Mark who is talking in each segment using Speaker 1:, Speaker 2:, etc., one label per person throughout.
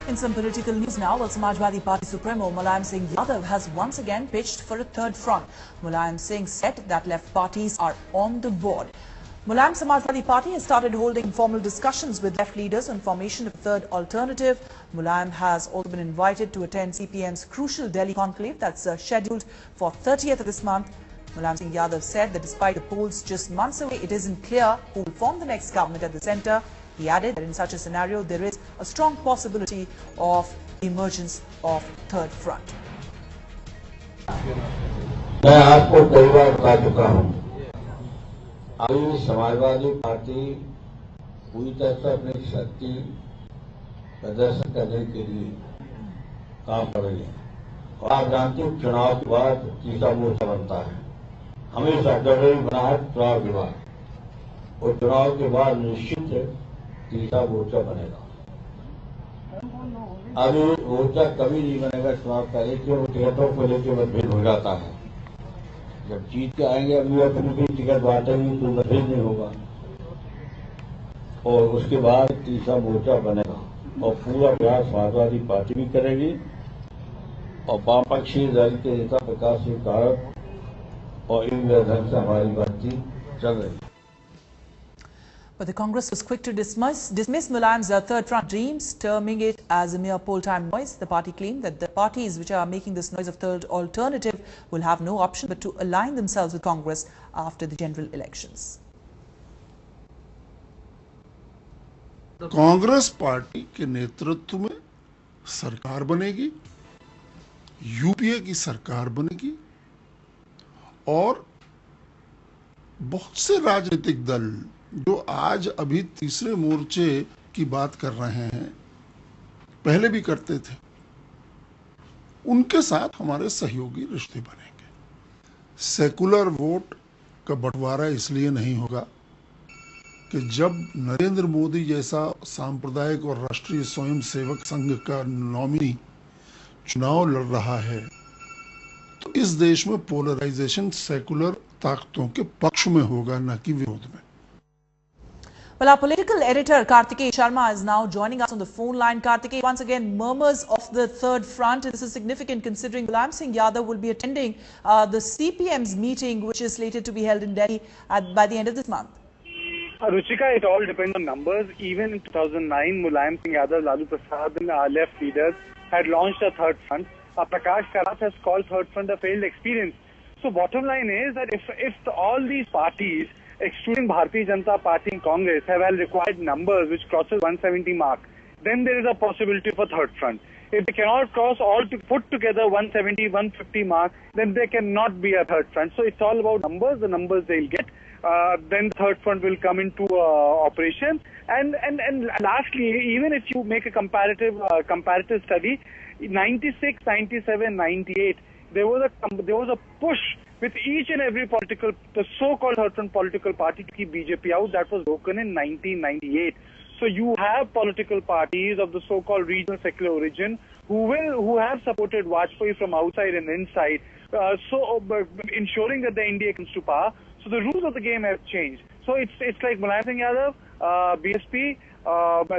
Speaker 1: In some political news now, well, Samajwadi Party Supremo Mulayam Singh Yadav has once again pitched for a third front. Mulayam Singh said that left parties are on the board. Mulayam Samajwadi Party has started holding informal discussions with left leaders on formation of a third alternative. Mulayam has also been invited to attend CPM's crucial Delhi conclave that's scheduled for 30th of this month. Mulayam Singh Yadav said that despite the polls just months away, it isn't clear who will form the next government at the centre. He added that in such a scenario, there is a strong possibility of the emergence of third front.
Speaker 2: मैं आपको कई बार बता चुका हूं, अभी Samajwadi party पूरी तरह से अपनी शक्ति प्रदर्शन करने के लिए काम कर रही है। और आप जानते हैं, चुनाव के बाद तीसरा मोर्चा बनता है, हमेशा डर बना है चुनाव के बाद, और चुनाव के बाद निश्चित तीसरा मोर्चा बनेगा। अभी मोर्चा कभी नहीं बनेगा चुनाव पहले, क्यों टिकटों को लेकर मतभेद हो जाता है। जब जीत के आएंगे अभी अपनी भी टिकट बांटेंगे तो मतभेद नहीं होगा, और उसके बाद तीसरा मोर्चा बनेगा और पूरा प्रयास समाजवादी पार्टी भी करेगी और वामपक्षी दल के नेता प्रकाश सिंह कारक और इन ढंग से हमारी बातचीत चल रही है।
Speaker 1: But the Congress was quick to dismiss Mulayam's third front dreams, terming it as a mere poll-time noise. The party claimed that the parties which are making this noise of third alternative will have no option but to align themselves with Congress after the general elections.
Speaker 3: Congress party के नेतृत्व में सरकार बनेगी, UPA की सरकार बनेगी और बहुत से राजनीतिक दल जो आज अभी तीसरे मोर्चे की बात कर रहे हैं, पहले भी करते थे, उनके साथ हमारे सहयोगी रिश्ते बनेंगे। सेकुलर वोट का बंटवारा इसलिए नहीं होगा कि जब नरेंद्र मोदी जैसा सांप्रदायिक और राष्ट्रीय स्वयंसेवक संघ का नॉमिनी चुनाव लड़ रहा है, तो इस देश में पोलराइजेशन सेकुलर ताकतों के पक्ष में होगा, न कि विरोध में।
Speaker 1: Well, our political editor Kartikeya Sharma is now joining us on the phone line. Kartikeya, once again, murmurs of the third front. This is significant considering Mulayam Singh Yadav will be attending the CPM's meeting, which is slated to be held in Delhi by the end of this month.
Speaker 4: Ruchika, it all depends on numbers. Even in 2009, Mulayam Singh Yadav, Lalu Prasad and our left leaders had launched a third front. Prakash Karat has called third front a failed experience. So bottom line is that if all these parties, excluding Bharatiya Janata Party and Congress, have all required numbers which crosses 170 mark, then there is a possibility for third front. If they cannot cross all to put together 170, 150 mark, then there cannot be a third front. So it's all about numbers, the numbers they'll get. Then the third front will come into operation. And lastly, even if you make a comparative study, 96, 97, 98, there was a push with each and every the so-called third front political party to keep BJP out. That was broken in 1998. So you have political parties of the so-called regional secular origin who have supported Vajpayee from outside and inside, ensuring that the NDA comes to power. So the rules of the game have changed. So it's like Mulayam Singh Yadav, BSP,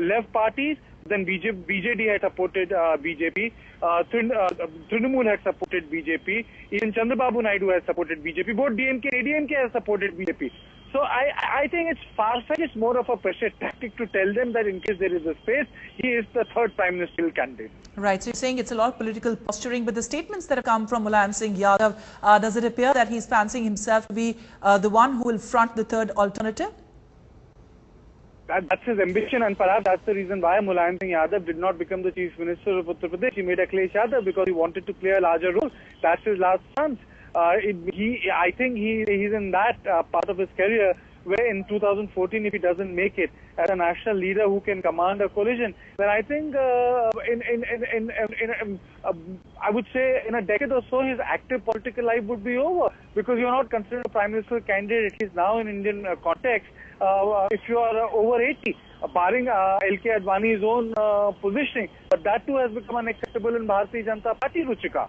Speaker 4: left parties. Then BJD had supported BJP, Trinamool had supported BJP, even Chandrababu Naidu has supported BJP, both DMK and ADMK have supported BJP. So I think it's far-fetched, it's more of a pressure tactic to tell them that in case there is a space, he is the third Prime Ministerial candidate.
Speaker 1: Right, so you're saying it's a lot of political posturing, but the statements that have come from Mulayam Singh Yadav, does it appear that he's fancying himself to be the one who will front the third alternative?
Speaker 4: That's his ambition, and perhaps that's the reason why Mulayam Singh Yadav did not become the Chief Minister of Uttar Pradesh. He made Akhilesh Yadav because he wanted to play a larger role. That's his last chance. I think he's in that part of his career where in 2014, if he doesn't make it as a national leader who can command a coalition, then I think I would say in a decade or so, his active political life would be over, because you're not considered a Prime Minister candidate, at least now in Indian context, if you are over 80, barring LK Advani's own positioning. But that too has become unacceptable in Bharatiya Janata Party, Ruchika.